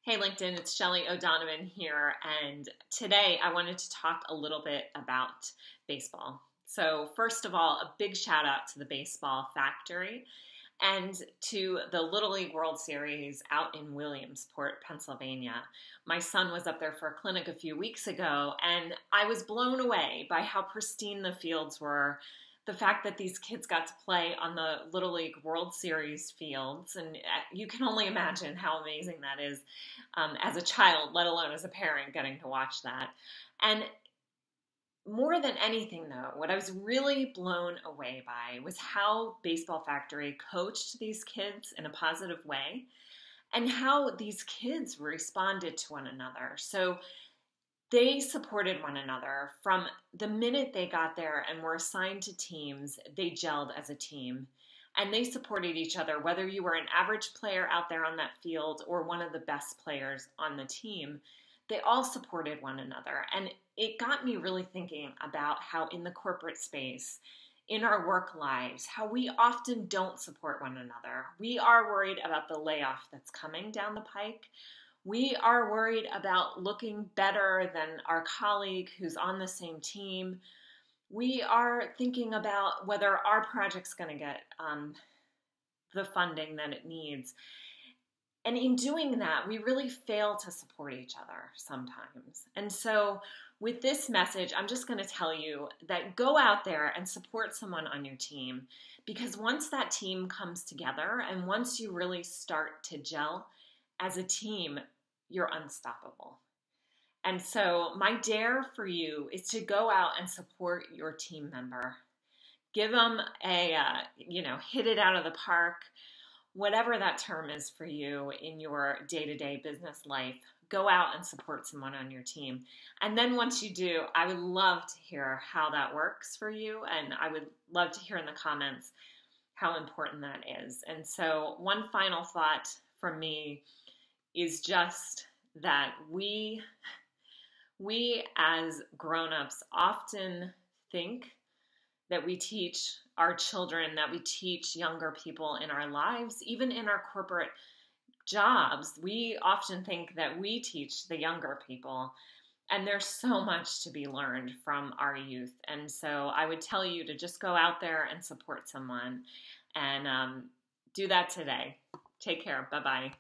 Hey LinkedIn, it's Shelly O'Donovan here, and today I wanted to talk a little bit about baseball. So, first of all, a big shout out to the Baseball Factory and to the Little League World Series out in Williamsport, Pennsylvania. My son was up there for a clinic a few weeks ago, and I was blown away by how pristine the fields were. The fact that these kids got to play on the Little League World Series fields, and you can only imagine how amazing that is as a child, let alone as a parent, getting to watch that. And more than anything, though, what I was really blown away by was how Baseball Factory coached these kids in a positive way and how these kids responded to one another. So they supported one another from the minute they got there and were assigned to teams. They gelled as a team and they supported each other, whether you were an average player out there on that field or one of the best players on the team. They all supported one another. And it got me really thinking about how in the corporate space, in our work lives, how we often don't support one another. We are worried about the layoff that's coming down the pike. We are worried about looking better than our colleague who's on the same team. We are thinking about whether our project's going to get the funding that it needs. And in doing that, we really fail to support each other sometimes. And so with this message, I'm just going to tell you that go out there and support someone on your team, because once that team comes together and once you really start to gel as a team, you're unstoppable. And so my dare for you is to go out and support your team member. Give them hit it out of the park, whatever that term is for you in your day-to-day business life. Go out and support someone on your team. And then once you do, I would love to hear how that works for you. And I would love to hear in the comments how important that is. And so one final thought from me is just that we as grown-ups often think that we teach our children, that we teach younger people in our lives, even in our corporate jobs. We often think that we teach the younger people, and there's so much to be learned from our youth. And so I would tell you to just go out there and support someone, and do that today. Take care. Bye-bye.